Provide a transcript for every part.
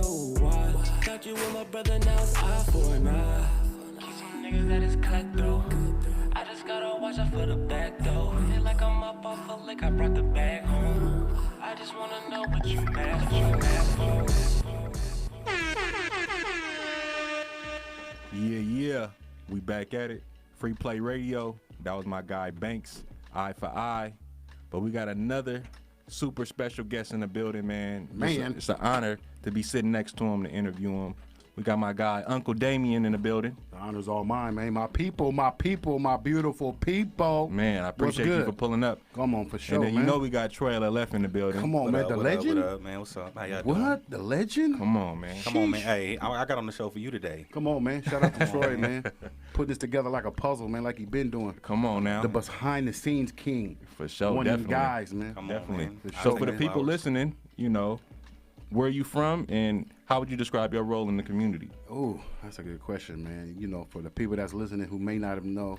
know why. Thought you were my brother, now it's eye for an eye. Keep some niggas that is cutthroat. I just gotta watch out for the back door. Feel like I'm up off a lick, I brought the bag home. I just wanna know what you mad for. Yeah, we back at it. Free Play Radio. That was my guy Banks, Eye for Eye. But we got another super special guest in the building, man. It's an honor to be sitting next to him to interview him. We got my guy Uncle Damien in the building. The honor's all mine, man. My people, my beautiful people. Man, I appreciate you for pulling up. Come on, for sure, and then man. You know we got Troyllf in the building. Come on, man. The legend? What up, man? What's up? How y'all doing? What? The legend? Come on, man. Come on, man. Hey, I got on the show for you today. Come on, man. Shout out to Troy, man. Put this together like a puzzle, man, like he been doing. Come on now. The behind-the-scenes king. For sure, One definitely. of them guys, man. Come definitely. on, man. So for the people listening, you know, where are you from and how would you describe your role in the community? Oh, that's a good question, man. You know, for the people that's listening who may not have known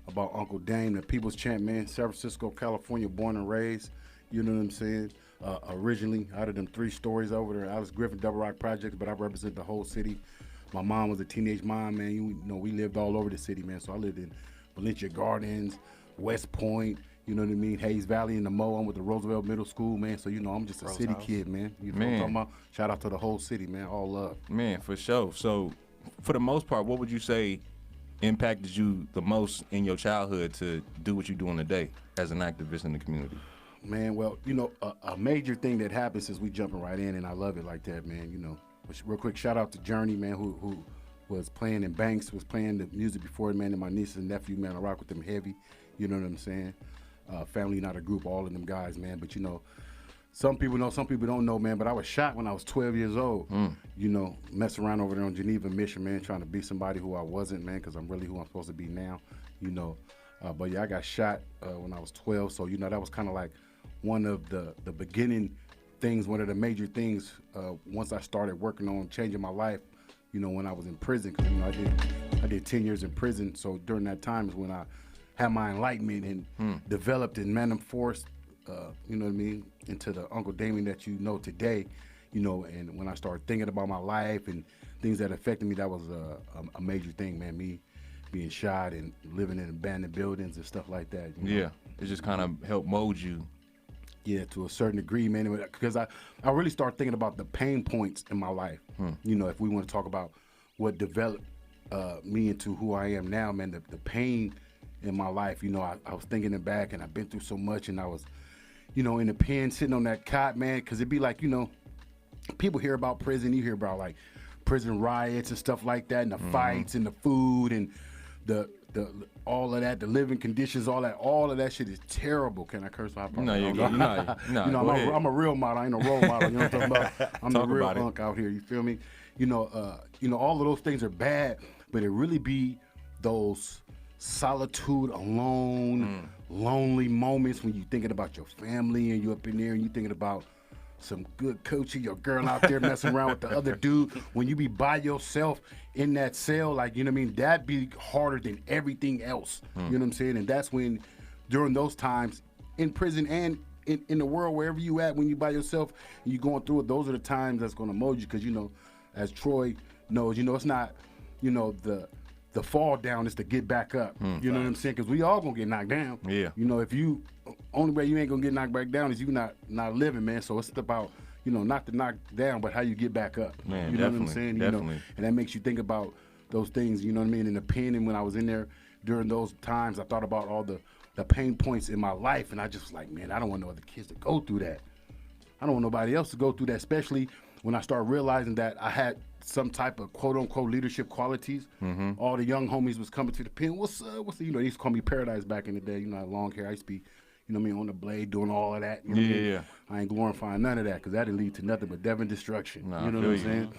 about Uncle Dame, the People's Champ, man, San Francisco, California, born and raised. You know what I'm saying? Originally, out of them 3 stories over there, Alice Griffin, Double Rock Projects, but I represent the whole city. My mom was a teenage mom, man. You know, we lived all over the city, man. So I lived in Valencia Gardens, West Point, you know what I mean? Hayes Valley in the Mo. I'm with the Roosevelt Middle School, man. So, you know, I'm just a city kid, man. You know what I'm talking about? Shout out to the whole city, man. All love. Man, for sure. So, for the most part, what would you say impacted you the most in your childhood to do what you're doing today as an activist in the community? Man, well, you know, a major thing that happened since we jumping right in, and I love it like that, man. You know, real quick, shout out to Journey, man, who was playing in Banks, was playing the music before, man, and my niece and nephew, man, I rock with them heavy. You know what I'm saying? Family, not a group, all of them guys, man. But, you know, some people know, some people don't know, man. But I was shot when I was 12 years old, you know, messing around over there on Geneva Mission, man, trying to be somebody who I wasn't, man, because I'm really who I'm supposed to be now, you know. But, yeah, I got shot when I was 12. So, you know, that was kind of like one of the beginning things, one of the major things once I started working on changing my life, you know, when I was in prison. Because, you know, I did 10 years in prison. So during that time is when I had my enlightenment and developed and manifested, you know what I mean, into the Uncle Damien that you know today, you know. And when I started thinking about my life and things that affected me, that was a major thing, man. Me being shot and living in abandoned buildings and stuff like that. You know? Yeah, it just kind of helped mold you. Yeah, to a certain degree, man, because I really started thinking about the pain points in my life. You know, if we want to talk about what developed me into who I am now, man, the pain in my life, you know, I was thinking it back, and I've been through so much, and I was, you know, in the pen sitting on that cot, man, because it'd be like, you know, people hear about prison, you hear about like prison riots and stuff like that, and the fights and the food and the all of that, the living conditions, all of that shit is terrible. Can I curse? No, you're not. No, you know, I'm a real model. I ain't a role model. You know what I'm talking about? I'm the real punk out here. You feel me? You know, all of those things are bad, but it really be those solitude, alone, lonely moments when you thinking about your family and you up in there and you thinking about some good coochie, your girl out there messing around with the other dude. When you be by yourself in that cell, like, you know what I mean, that'd be harder than everything else. You know what I'm saying? And that's when, during those times, in prison and in the world, wherever you at, when you by yourself and you going through it, those are the times that's gonna mold you. Because, you know, as Troy knows, you know, it's not, you know, the fall down is to get back up. You know what I'm saying? Because we all gonna get knocked down. Yeah. You know, only way you ain't gonna get knocked back down is you not living, man. So it's about, you know, not to knock down, but how you get back up. Man, you know what I'm saying? Definitely. You know, and that makes you think about those things, you know what I mean? In the pen, and when I was in there during those times, I thought about all the pain points in my life, and I just was like, man, I don't want no other kids to go through that. I don't want nobody else to go through that, especially when I started realizing that I had some type of quote-unquote leadership qualities. All the young homies was coming to the pen. What's up? You know, they used to call me Paradise back in the day. You know, I had long hair. I used to be, you know what I mean, on the blade, doing all of that. You know what I mean? I ain't glorifying none of that, because that didn't lead to nothing but death and destruction. You know what I'm saying?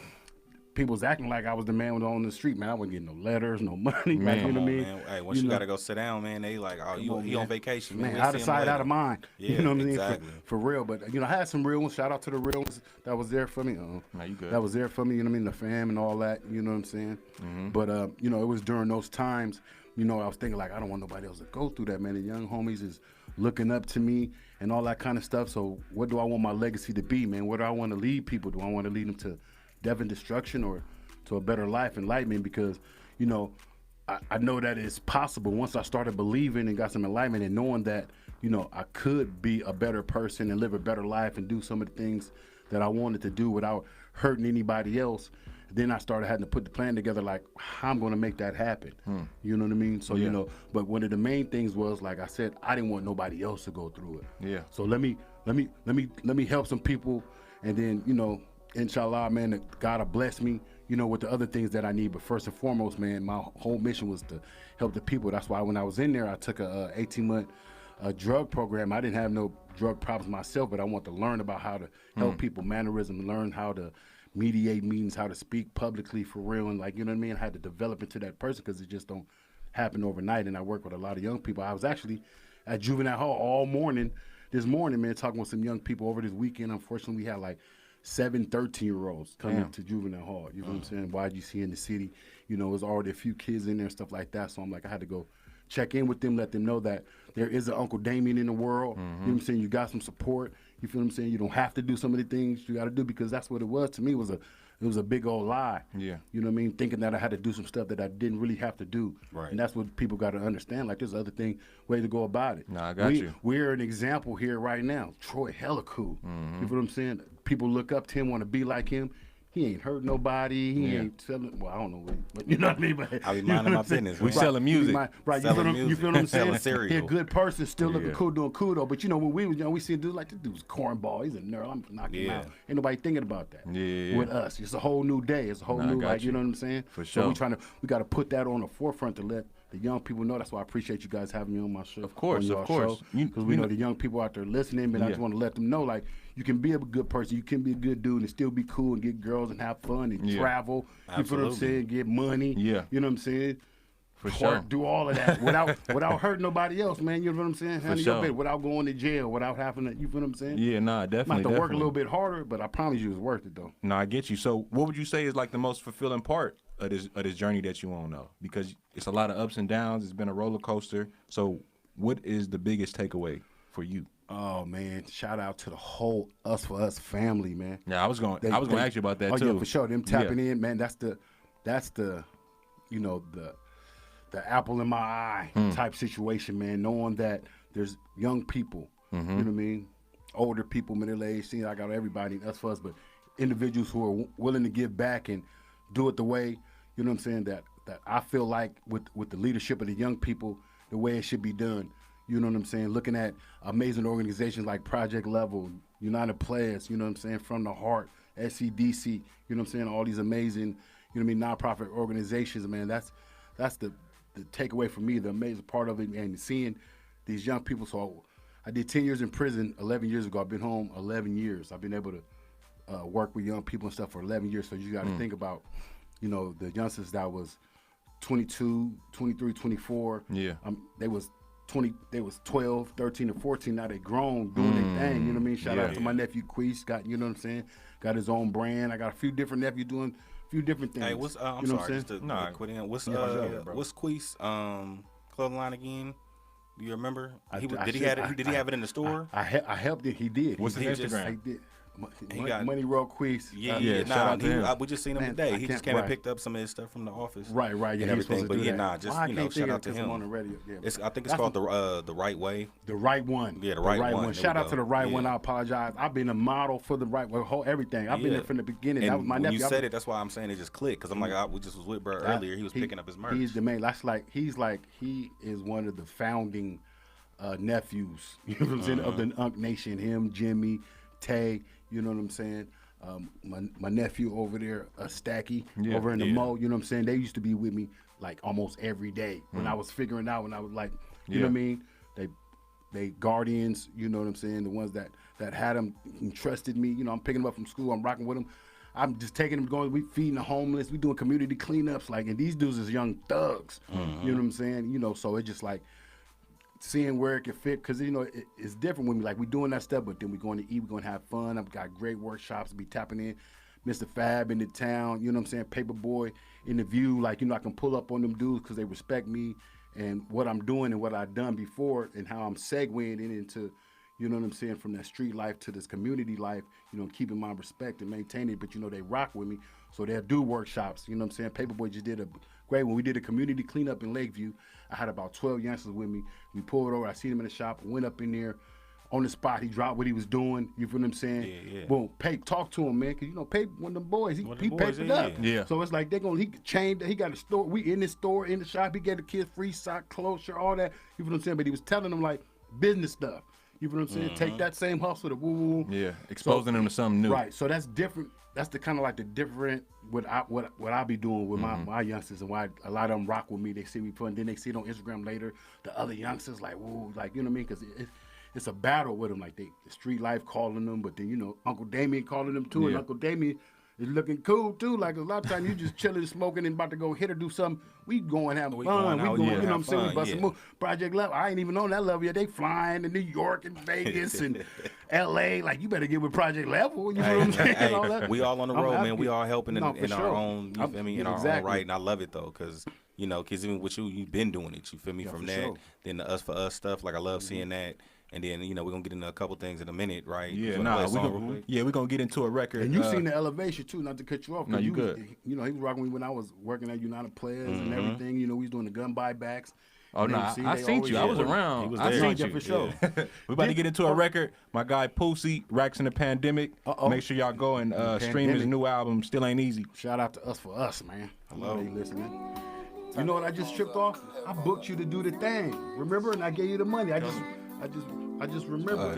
People was acting like I was the man on the street, man. I wasn't getting no letters, no money, man. You know what I mean? Man. Hey, once you gotta go sit down, man, they like, oh, he on vacation, man. Out of sight, out of mind. Yeah, you know what I mean? exactly. For real. But, you know, I had some real ones. Shout out to the real ones that was there for me. No, you good. That was there for me, you know what I mean? The fam and all that, you know what I'm saying? But, you know, it was during those times, you know, I was thinking like, I don't want nobody else to go through that, man. The young homies is looking up to me and all that kind of stuff. So what do I want my legacy to be, man? Where do I want to lead people? Do I want to lead them to death and destruction or to a better life, enlightenment, because, you know, I know that it's possible once I started believing and got some enlightenment and knowing that, you know, I could be a better person and live a better life and do some of the things that I wanted to do without hurting anybody else. Then I started having to put the plan together, like how I'm going to make that happen. You know what I mean? So, you know, but one of the main things was, like I said, I didn't want nobody else to go through it. Yeah. So let me help some people, and then, you know, inshallah, man, that God will bless me, you know, with the other things that I need. But first and foremost, man, my whole mission was to help the people. That's why when I was in there, I took a 18-month drug program. I didn't have no drug problems myself, but I want to learn about how to help people, mannerism, learn how to mediate meetings, how to speak publicly for real, and, like, you know what I mean, I had to develop into that person, because it just don't happen overnight. And I work with a lot of young people. I was actually at juvenile hall all morning this morning, man, talking with some young people over this weekend. Unfortunately, we had like 7 13-year-olds coming to juvenile hall. You know what I'm saying? YGC in the city. You know, there's already a few kids in there and stuff like that. So I'm like, I had to go check in with them, let them know that there is an Uncle Damien in the world. You know what I'm saying? You got some support. You feel what I'm saying? You don't have to do some of the things you got to do, because that's what it was to me. It was a big old lie. Yeah. You know what I mean? Thinking that I had to do some stuff that I didn't really have to do. Right. And that's what people got to understand. Like, there's other way to go about it. Nah, I got you. We're an example here right now. Troy, hella cool. You feel what I'm saying? People look up to him, want to be like him. He ain't hurt nobody. He ain't selling. Well, I don't know, but you know what I mean. But I be minding my business. We selling music. Right. Selling You feel what I'm saying? selling cereal. He a good person, still looking cool, doing cool though. But you know, when we was young, we see a dude like, this dude's cornball. He's a nerd. I'm knocking him out. Ain't nobody thinking about that. With us, it's a whole new day. It's a whole new, like, you know what I'm saying? For sure. So we got to put that on the forefront to let the young people know. That's why I appreciate you guys having me on my show. Of course. Because we know the young people out there listening, but I just want to let them know, like, you can be a good person, you can be a good dude and still be cool and get girls and have fun and travel. You feel what I'm saying? Get money. Yeah. You know what I'm saying? For sure. Do all of that without hurting nobody else, man. You know what I'm saying? Handle your bit without going to jail, without having to, you feel what I'm saying? Yeah, nah, definitely. Might have to work a little bit harder, but I promise you it's worth it though. No, I get you. So what would you say is like the most fulfilling part of this journey that you on though? Because it's a lot of ups and downs. It's been a roller coaster. So what is the biggest takeaway for you? Oh man, shout out to the whole Us For Us family, man. Yeah, I was going to ask you about that too. Oh yeah, for sure. Them tapping in, man. That's the, you know, the apple in my eye type situation, man. Knowing that there's young people, you know what I mean, older people, middle aged. I got everybody, Us For Us, but individuals who are willing to give back and do it the way, you know what I'm saying, that I feel like with the leadership of the young people, the way it should be done. You know what I'm saying? Looking at amazing organizations like Project Level, United Players, you know what I'm saying, From the Heart, SCDC, you know what I'm saying, all these amazing, you know what I mean, nonprofit organizations, man. That's the takeaway for me, the amazing part of it, and seeing these young people. So I did 10 years in prison 11 years ago. I've been home 11 years. I've been able to work with young people and stuff for 11 years. So you got to think about, you know, the youngsters that was 22, 23, 24. Yeah. They was 12, 13, and 14. Now they grown doing their thing. You know what I mean? Shout out to my nephew Queese. Got, you know what I'm saying? Got his own brand. I got a few different nephews doing a few different things. Hey, what's I'm you know sorry, just to quit in. What's Queese clothing line again? Do you remember? Did he have it in the store? I helped him. He did. What's his Instagram? He did. He got Money Roll Queese. Shout out to him. We just seen him today. He just came and picked up some of his stuff from the office. Right. Yeah, and everything. But shout out to him. On the radio. Yeah. I think it's called the Right Way. The Right One. Yeah, the right one. Shout out to the Right One. I apologize. I've been a model for the Right One. Everything. I've been there from the beginning. And that was my nephew. When you said it, that's why I'm saying it just clicked. Because I'm like, we just was with bro earlier. He was picking up his merch. He's the main. He is one of the founding nephews. You know what I'm saying? Of the Unk Nation. Him, Jimmy, Tay. You know what I'm saying? My nephew over there, Stacky, over in the Mo, you know what I'm saying? They used to be with me like almost every day when I was figuring out, when I was like, you know what I mean? They guardians, you know what I'm saying? The ones that had them and trusted me. You know, I'm picking them up from school. I'm rocking with them. I'm just taking them, going, we feeding the homeless. We doing community cleanups. Like, and these dudes is young thugs. You know what I'm saying? You know, so it's just like, seeing where it can fit, because you know it's different when we doing that stuff, but then we're going to eat, we're going to have fun. I've got great workshops to be tapping in. Mr. Fab in the town, you know what I'm saying, Paperboy in the View, like, you know, I can pull up on them dudes because they respect me and what I'm doing and what I've done before and how I'm segueing into, you know what I'm saying, from that street life to this community life, you know, keeping my respect and maintaining it, but, you know, they rock with me. So they'll do workshops, you know what I'm saying? Paperboy just did a great, when we did a community cleanup in Lakeview, I had about 12 youngsters with me. We pulled over, I seen him in the shop, went up in there. On the spot, he dropped what he was doing. You feel what I'm saying? Yeah. Boom, talk to him, man, because, you know, one of them boys, he papered up. Yeah. So it's like he got a store, we in the store, in the shop, he gave the kids free sock, clothes, shirt, all that. You feel what I'm saying? But he was telling them, like, business stuff. You feel what I'm saying? Take that same hustle, the woo-woo. Yeah, exposing them to something new. Right, so that's different. That's the kind of like the different, what I be doing with my youngsters, and why a lot of them rock with me. They see me fun, then they see it on Instagram later. The other youngsters, like, woo, like, you know what I mean? Because it's a battle with them, like the street life calling them, but then, you know, Uncle Damien calling them too, and Uncle Damien is looking cool too. Like a lot of times you just chilling, smoking, and about to go hit or do something. We going have fun. We going, you know what I'm saying? We busting move. Project Level. I ain't even on that level yet. They flying to New York and Vegas and L.A. Like, you better get with Project Level. You know what I'm saying? All that. We all on the road, man. We all helping in our own. You feel me? In our own right, and I love it though, because, you know, because even with you've been doing it. You feel me? From that, then the Us for Us stuff. Like, I love seeing that. And then, you know, we're going to get into a couple things in a minute, right? Yeah, we're going to get into a record. And you seen the elevation, too, not to cut you off. No, you good. You know, he was rocking me when I was working at United Players and everything. You know, we was doing the gun buybacks. Oh, no, I seen you. I was around. I seen you for sure. We're about to get into a record. My guy, Posey, Racks in the Pandemic. Make sure y'all go and stream his new album, Still Ain't Easy. Shout out to Us for Us, man. I love you listening. You know what I just tripped off? I booked you to do the thing. Remember? And I gave you the money. I just remember.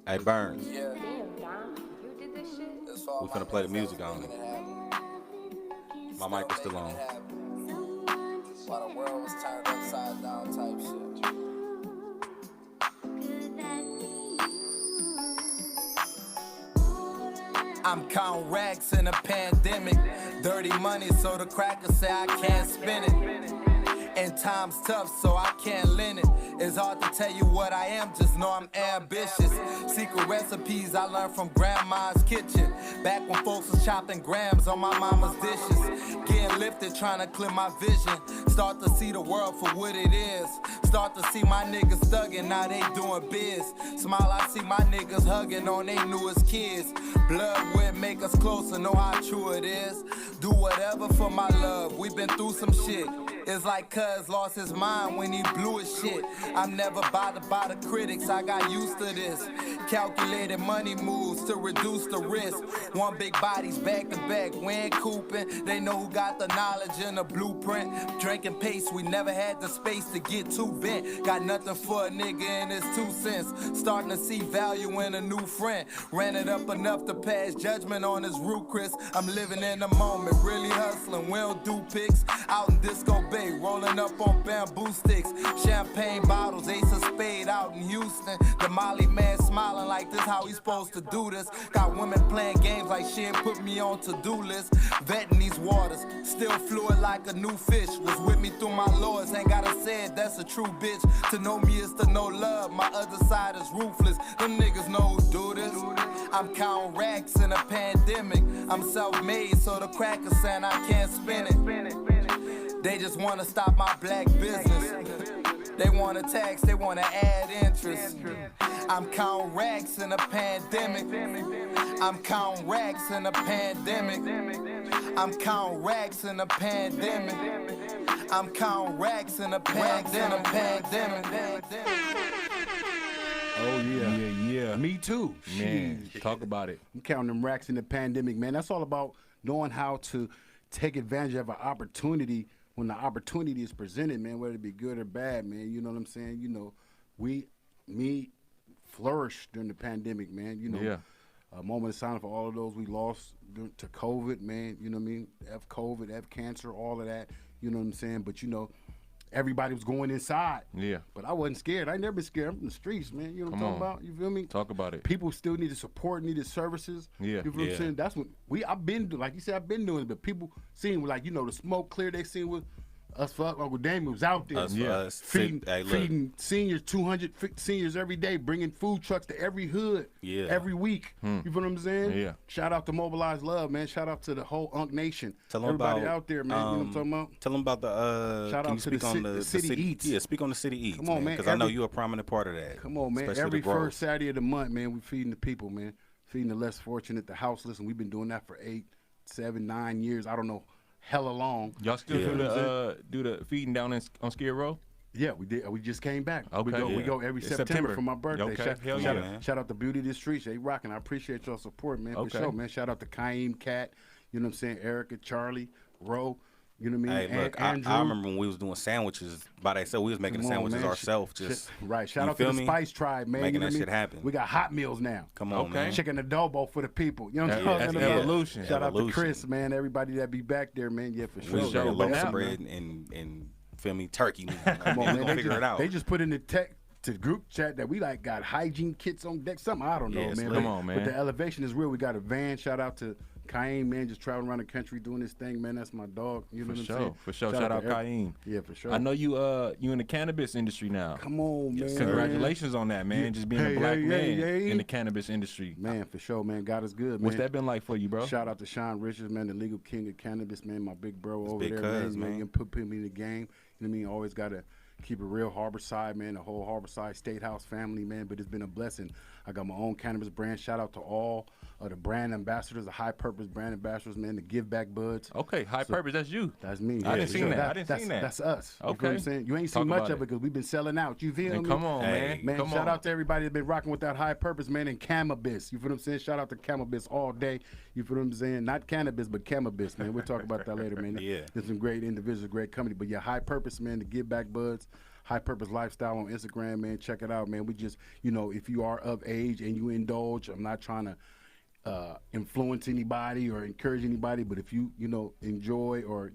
Hey, Burns. Yeah. We finna play the music on it. My mic is still on. While the world was turned upside down type shit. I'm counting racks in a pandemic. Dirty money, so the crackers say I can't spend it. And time's tough, so I can't lend it. It's hard to tell you what I am, just know I'm ambitious. Secret recipes I learned from grandma's kitchen. Back when folks was chopping grams on my mama's dishes. Getting lifted, trying to clear my vision. Start to see the world for what it is. Start to see my niggas thugging, now they doing biz. Smile, I see my niggas hugging on they newest kids. Blood would make us closer, know how true it is. Do whatever for my love, we been through some shit. It's like cuz lost his mind when he blew his shit. I'm never bothered by the critics, I got used to this. Calculated money moves to reduce the risk. One big body's back to back, we ain't cooping. They know who got the knowledge and the blueprint. Drinking pace, we never had the space to get too bent. Got nothing for a nigga in his 2 cents. Starting to see value in a new friend. Ran it up enough to pass judgment on his root, Chris. I'm living in the moment, really hustling. We don't do pics. Out in Disco Bay, rolling up on bamboo sticks. Champagne bottles, ace of spade out in Houston. The Molly man smiling like this, how he supposed to do this. Got women playing games like she ain't put me on to-do list. Vetting these waters, still fluid like a new fish. Was with me through my lords, ain't gotta say it, that's a true bitch. To know me is to know love, my other side is ruthless. Them niggas know who do this. I'm counting racks in a pandemic. I'm self-made, so the crackers saying I can't spin it. They just wanna stop my black business. They wanna tax, they wanna add interest. I'm counting racks in a pandemic. I'm counting racks in a pandemic. I'm counting racks in a pandemic. I'm counting racks in a pandemic. Oh yeah. Yeah. Me too. Man, talk about it. I'm counting them racks in the pandemic, man. That's all about knowing how to take advantage of an opportunity when the opportunity is presented, man, whether it be good or bad, man. You know what I'm saying? You know, me flourished during the pandemic, man. You know, Yeah. A moment of silence for all of those we lost to COVID, man. You know what I mean? F COVID, F cancer, all of that. You know what I'm saying? But, you know, everybody was going inside. Yeah. But I wasn't scared. I never been scared. I'm in the streets, man. You know what I'm talking about? You feel me? Talk about it. People still needed support, needed services. Yeah. You feel what I'm saying? That's what I've been doing. Like you said, I've been doing it. But people seen, like, you know, the smoke clear, they seen Us fuck Uncle Damien was out there feeding seniors, 200 seniors every day, bringing food trucks to every hood every week. You feel what I'm saying? Yeah. Shout out to Mobilize Love, man. Shout out to the whole Unk Nation. Tell them everybody out there, man. You know what I'm talking about? Tell them about the. Shout out to the City Eats. Yeah, speak on the City Eats. Come on, man. Because I know you're a prominent part of that. Come on, man. Every first Saturday of the month, man, we feeding the people, man. Feeding the less fortunate, the houseless, and we've been doing that for 8, 7, 9 years. I don't know. Hella long. Y'all still do the feeding down on Skid Row? Yeah, we did. We just came back. Okay, we go every September for my birthday. Okay. Shout out to Beauty of the Streets. They rocking. I appreciate your support, man. For sure, man. Shout out to Kaim, Cat. You know what I'm saying? Erica, Charlie, Ro. You know what I mean? Hey, look, I remember when we was doing sandwiches by themselves. We was making the sandwiches ourselves. Right. Shout out to the Spice Tribe, man. Making you know that shit happen. We got hot meals now. Come on, man. Chicken adobo for the people. You know what I'm talking about? Evolution. Shout out to Chris, man. Everybody that be back there, man. Yeah, for sure. We loaf of bread and feel me, turkey. Come on, man. Figure it out. They just put in the to group chat that we like got hygiene kits on deck. Something I don't know, man. Come on, man. But the elevation is real. We got a van. Shout out to Kaim, man, just traveling around the country doing this thing, man. That's my dog. You know what I'm saying? For sure. Shout out Kaim. Yeah, for sure. I know you in the cannabis industry now. Come on, man. Congratulations on that, man. Just being a black man in the cannabis industry. Man, for sure, man. God is good, man. What's that been like for you, bro? Shout out to Sean Richards, man, the legal king of cannabis, man. My big bro over there, man. You put me in the game. You know what I mean? Always got to keep it real. Harborside, man. The whole Harborside State House family, man. But it's been a blessing. I got my own cannabis brand. Shout out to all of the brand ambassadors, the high purpose brand ambassadors, man, the give back buds. Okay, high purpose, that's you. That's me. I didn't see that. That's us. Okay. You know what I'm saying? You ain't seen much of it because we've been selling out. You feel me? Come on, man. Man, shout out to everybody that's been rocking with that high purpose, man, and Cannabis. You feel what I'm saying? Shout out to Cannabis all day. You feel what I'm saying? Not cannabis, but Cannabis, man. We'll talk about that later, man. There's some great individuals, great company. But yeah, high purpose, man, the give back buds. High Purpose Lifestyle on Instagram, man. Check it out, man. We just, if you are of age and you indulge, I'm not trying to influence anybody or encourage anybody, but if you, enjoy or,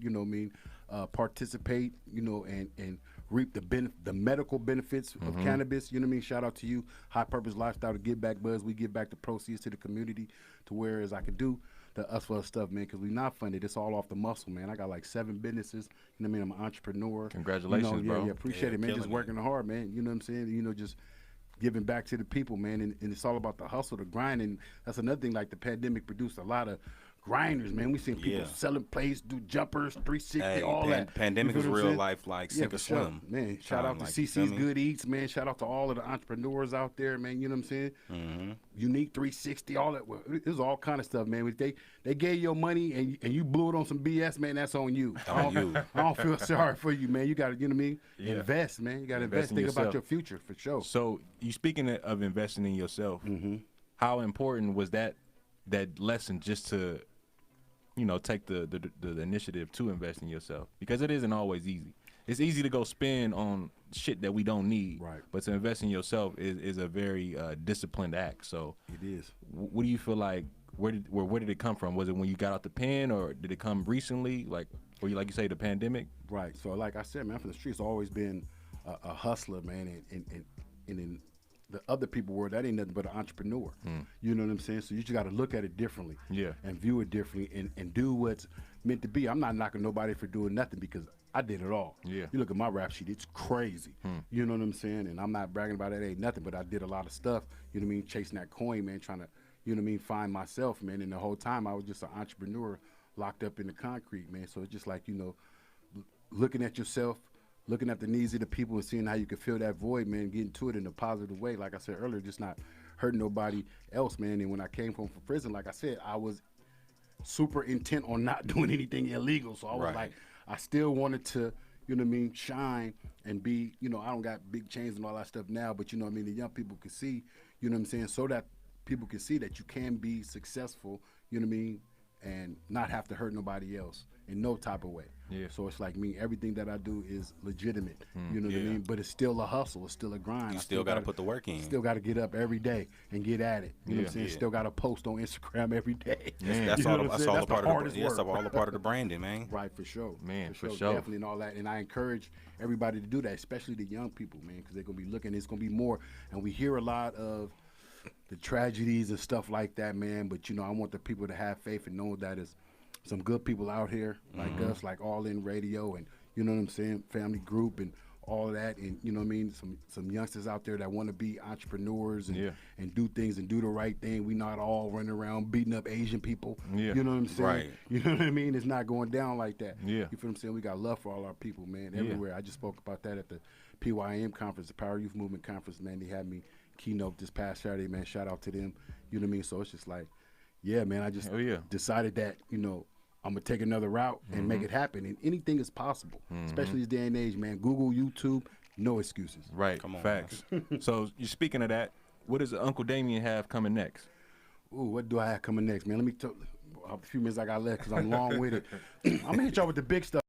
participate, and reap the medical benefits of cannabis, you know what I mean? Shout out to you, High Purpose Lifestyle, to give back buzz. We give back the proceeds to the community to where as I could do the us for us stuff, man, because we not funded. It's all off the muscle, man. I got like 7 businesses. You know what I mean? I'm an entrepreneur. Congratulations, bro. Yeah, appreciate it, man. Just working hard, man. You know what I'm saying? Just giving back to the people, man. And it's all about the hustle, the grind. And that's another thing, like the pandemic produced a lot of grinders, man. We seen people selling plays, do jumpers, 360, all that. Pandemic is real life, like sink or swim. Man, shout out to CC's Good Eats, man. Shout out to all of the entrepreneurs out there, man. You know what I'm saying? Mm-hmm. Unique 360, all that. It was all kind of stuff, man. If they gave your money and you blew it on some BS, man, that's on you. I don't feel sorry for you, man. You got to, you know what I mean? Yeah. Invest, man. You got to invest. Think about your future, for sure. So you speaking of investing in yourself, how important was that lesson just to take the initiative to invest in yourself? Because it isn't always easy. It's easy to go spend on shit that we don't need, right? But to invest in yourself is a very disciplined act. So it is. What do you feel like? Where did it come from? Was it when you got out the pen, or did it come recently? Like you say, the pandemic? Right. So like I said, man, from the streets, always been a hustler, man, and in the other people world, that ain't nothing but an entrepreneur. You know what I'm saying? So you just got to look at it differently, and view it differently, and do what's meant to be. I'm not knocking nobody for doing nothing because I did it all. Yeah. You look at my rap sheet, it's crazy. You know what I'm saying? And I'm not bragging about it, ain't nothing, but I did a lot of stuff, you know what I mean, chasing that coin, man, trying to, you know what I mean, find myself, man. And the whole time I was just an entrepreneur locked up in the concrete, man. So it's just like, looking at yourself, looking at the needs of the people and seeing how you can fill that void, man, getting to it in a positive way. Like I said earlier, just not hurting nobody else, man. And when I came home from prison, like I said, I was super intent on not doing anything illegal. So I was like, I still wanted to, you know what I mean, shine and be, I don't got big chains and all that stuff now, but you know what I mean, the young people can see, you know what I'm saying, so that people can see that you can be successful, you know what I mean, and not have to hurt nobody else in no type of way. Yeah. So it's like me, everything that I do is legitimate, you know what I mean? But it's still a hustle, it's still a grind. You still got to put the work in. Still got to get up every day and get at it. You know what I'm saying? Still got to post on Instagram every day. That's all a part of the branding, man. Right, for sure. Man, for sure. Definitely and all that. And I encourage everybody to do that, especially the young people, man, because they're going to be looking. It's going to be more. And we hear a lot of the tragedies and stuff like that, man. But, I want the people to have faith and know that it's some good people out here like us, like All In Radio, and you know what I'm saying, family group and all of that, and you know what I mean, some youngsters out there that want to be entrepreneurs and do things and do the right thing. We not all running around beating up Asian people. Yeah. You know what I'm saying? Right. You know what I mean? It's not going down like that. Yeah. You feel what I'm saying? We got love for all our people, man, everywhere. I just spoke about that at the PYM conference, the Power Youth Movement conference, man. They had me keynote this past Saturday, man. Shout out to them. You know what I mean? So it's just like, yeah, man, I just decided that, you know, I'm going to take another route and make it happen. And anything is possible, especially this day and age, man. Google, YouTube, no excuses. Right. Come on. Facts. So, you're speaking of that, what does Uncle Damien have coming next? Ooh, what do I have coming next, man? Let me talk a few minutes I got left because I'm long with it. I'm going to hit y'all with the big stuff.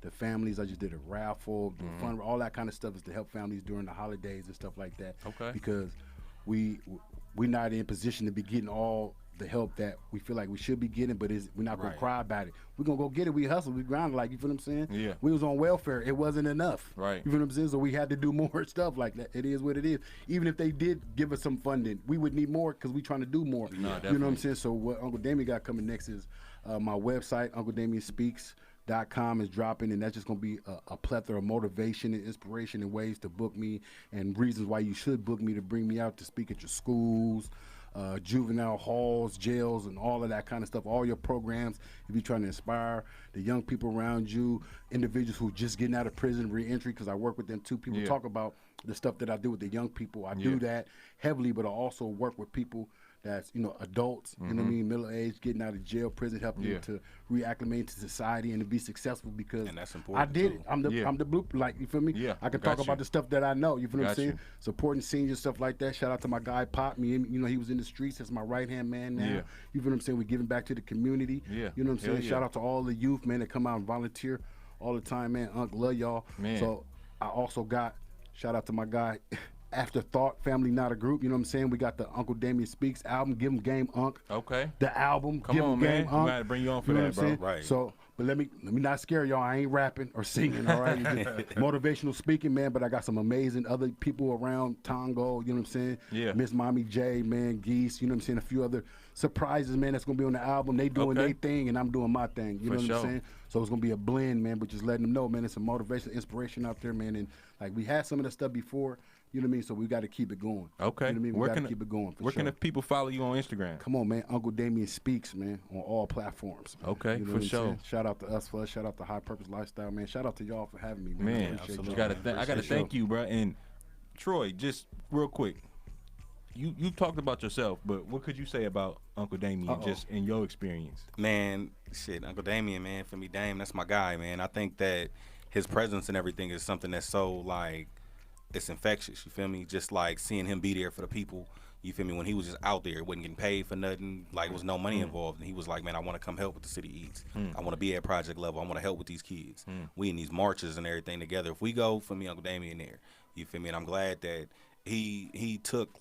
The families, I just did a raffle, fun, all that kind of stuff is to help families during the holidays and stuff like that. Okay. Because we're not in position to be getting all the help that we feel like we should be getting, but we're not gonna cry about it. We're gonna go get it. We hustle, we grind, like, you feel what I'm saying? Yeah. We was on welfare, it wasn't enough. Right. You feel what I'm saying? So we had to do more stuff like that. It is what it is. Even if they did give us some funding, we would need more because we trying to do more. No, you know what I'm saying? So what Uncle Damien got coming next is my website, UncleDamienSpeaks.com is dropping, and that's just going to be a plethora of motivation and inspiration and ways to book me and reasons why you should book me to bring me out to speak at your schools, juvenile halls, jails, and all of that kind of stuff, all your programs. If you're trying to inspire the young people around you, individuals who just getting out of prison, reentry, because I work with them too. People talk about the stuff that I do with the young people. I do that heavily, but I also work with people that's, you know, adults, you know what I mean, middle-aged, getting out of jail, prison, helping them to reacclimate to society and to be successful, because and that's important I did too. it. I'm the blueprint, like, you feel me? Yeah, I can talk about the stuff that I know, you feel what I'm saying? you. Supporting seniors, stuff like that. Shout out to my guy, Pop. Me, you know, he was in the streets. That's my right-hand man now. Yeah. You feel what I'm saying? We're giving back to the community. Yeah. You know what I'm saying? Hell yeah. Shout out to all the youth, man, that come out and volunteer all the time, man. Unc, love y'all. Man. So I also got, shout out to my guy, Afterthought, Family Not a Group. You know what I'm saying? We got the Uncle Damien Speaks album, Give 'em Game, Unc. Okay. The album, Come Give on, 'em man. Game, Unc. We gotta bring you on for know that, what I'm bro. saying? Right. So, but let me not scare y'all. I ain't rapping or singing, all right? Motivational speaking, man, but I got some amazing other people around Tongo, you know what I'm saying? Yeah. Miss Mommy J, man, Geese, you know what I'm saying? A few other surprises, man, that's going to be on the album. They doing their thing, and I'm doing my thing, you know what I'm saying? So it's going to be a blend, man, but just letting them know, man, it's some motivation, inspiration out there, man, and like we had some of that stuff before, you know what I mean? So we got to keep it going. Okay. You know what I mean? We got to keep it going, for Where sure. can the people follow you on Instagram? Come on, man. Uncle Damien Speaks, man, on all platforms. Okay, You know for what I'm sure. saying? Shout out to us for us. Shout out to High Purpose Lifestyle, man. Shout out to y'all for having me, man. I Man, appreciate you y'all, gotta man. I gotta thank you, bro. And Troy, just real quick, you talked about yourself, but what could you say about Uncle Damien, just in your experience? Man, shit, Uncle Damien, man, for me, Dame, that's my guy, man. I think that his presence and everything is something that's so, like, it's infectious, you feel me? Just like seeing him be there for the people, you feel me? When he was just out there, wasn't getting paid for nothing, like, there was no money involved, and he was like, man, I want to come help with the City Eats. I want to be at project level. I want to help with these kids. We in these marches and everything together. If we go, for me, Uncle Damien there, you feel me? And I'm glad that he took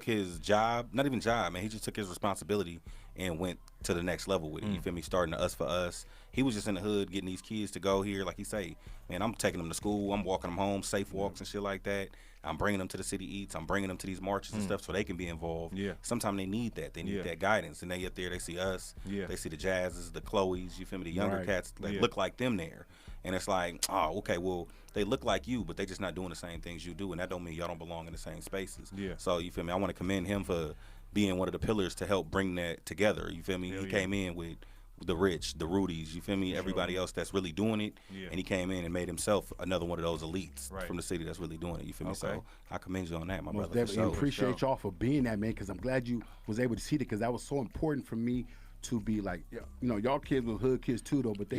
his job, not even job, man, he just took his responsibility and went to the next level with it, you feel me? Starting to Us for Us. He was just in the hood getting these kids to go here, like he say, man, I'm taking them to school, I'm walking them home, safe walks and shit like that. I'm bringing them to the City Eats, I'm bringing them to these marches and stuff so they can be involved. Yeah. Sometimes they need that. They need that guidance. And they up there, they see us, they see the Jazzes, the Chloes, you feel me, the younger cats that look like them there. And it's like, oh, okay, well, they look like you, but they just not doing the same things you do, and that don't mean y'all don't belong in the same spaces. Yeah. So, you feel me, I want to commend him for being one of the pillars to help bring that together, you feel me? He came in with the Rich, the Rudies, you feel me, everybody else that's really doing it, and he came in and made himself another one of those elites from the city that's really doing it, you feel me? So, I commend you on that, my Most brother. definitely. Appreciate y'all for being that, man, because I'm glad you was able to see it, because that was so important for me to be like, you know, y'all kids were hood kids too, though, but they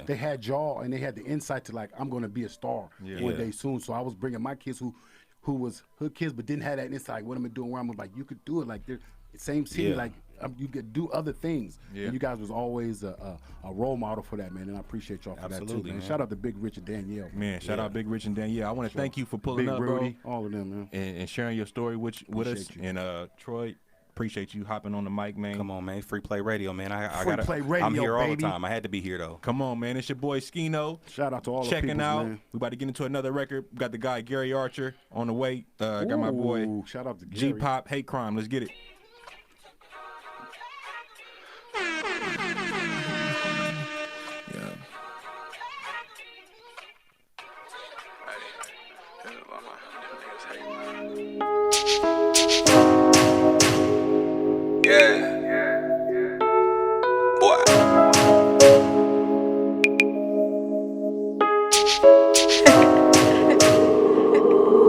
they had y'all, and they had the insight to, like, I'm going to be a star one day soon. So I was bringing my kids who was hood kids but didn't have that insight. What am I doing? Where I'm like, you could do it. Like, they're same city, like you could do other things. And you guys was always a role model for that, man. And I appreciate y'all for that too, man. Shout out to Big Rich and Danielle. Man, shout out Big Rich and Danielle. I want to thank you for pulling up, Rudy, bro. All of them, man. And sharing your story with us. You. And Troy, appreciate you hopping on the mic, man. Come on, man. Free Play Radio, man. Play Radio, I'm here all baby. the time. I had to be here, though. Come on, man. It's your boy Scino. Shout out to all Checking the people, out. man. We about to get into another record. We got the guy Gary Archer on the way. Got my boy shout out to Gary. G-Pop, Hate Crime. Let's get it.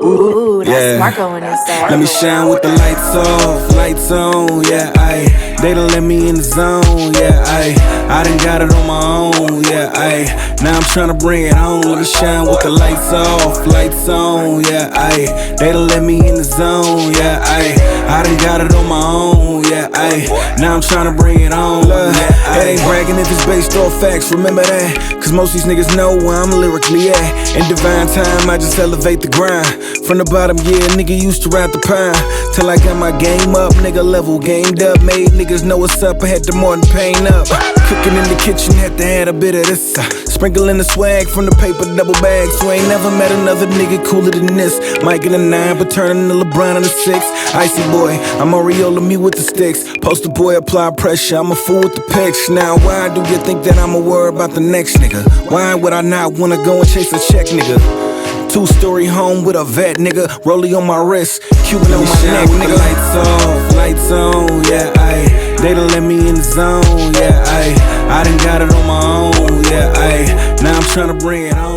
Ooh, that's Marco when it's that. Let me shine with the lights off, lights on, yeah, ayy. They done let me in the zone, yeah, ayy. I done got it on my own, yeah, ayy. Now I'm tryna bring it on. Let me shine with the lights off, lights on, yeah, ayy. They done let me in the zone, yeah, ayy. I done got it on my own, yeah, ayy. Now I'm tryna bring it on, yeah, it ain't bragging if it's based off facts, remember that. Cause most these niggas know where I'm lyrically at. In divine time, I just elevate the grind. From the bottom, yeah, nigga used to ride the pine. Till I got my game up, nigga level gamed up. Made niggas know what's up, I had the Morton pain up. Cooking in the kitchen, had to add a bit of this. Sprinkling the swag from the paper double bag. So ain't never met another nigga cooler than this. Mike in the 9, but turning to LeBron in the 6. Icy boy, I'm Areola me with the sticks. Poster boy, apply pressure, I'm a fool with the pics. Now why do you think that I'ma worry about the next nigga? Why would I not wanna go and chase a check, nigga? 2-story home with a vet, nigga. Rollie on my wrist, Cuban on my neck, nigga. Lights on, yeah, ayy. They done let me in the zone, yeah, ayy. I done got it on my own, yeah, ayy. Now I'm tryna bring it on.